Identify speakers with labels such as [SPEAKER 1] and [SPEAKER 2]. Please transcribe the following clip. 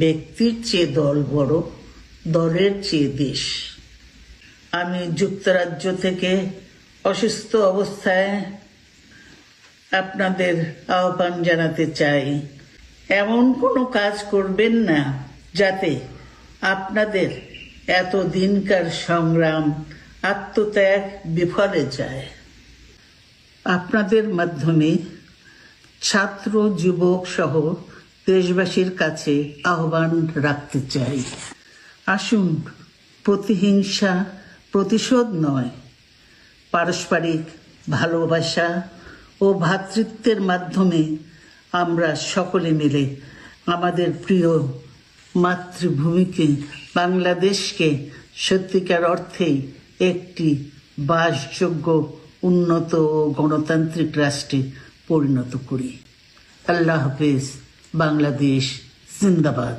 [SPEAKER 1] ব্যক্তির চেয়ে দল বড়, দলের চেয়ে দেশ। আমি যুক্তরাজ্য থেকে অসুস্থ অবস্থায় আপনাদের আহ্বান জানাতে চাই, এমন কোনো কাজ করবেন না যাতে আপনাদের এত দিনকার সংগ্রাম, আত্মত্যাগ বিফলে যায়। আপনাদের মাধ্যমে ছাত্র, যুবক সহ দেশবাসীর কাছে আহ্বান রাখতে চাই, আসুন প্রতিহিংসা, প্রতিশোধ নয়, পারস্পরিক ভালোবাসা ও ভ্রাতৃত্বের মাধ্যমে আমরা সকলে মিলে আমাদের প্রিয় মাতৃভূমিকে, বাংলাদেশকে সত্যিকার অর্থেই একটি বাসযোগ্য, উন্নত ও গণতান্ত্রিক রাষ্ট্রে পরিণত করি। আল্লাহ হাফেজ। বাংলাদেশ জিন্দাবাদ।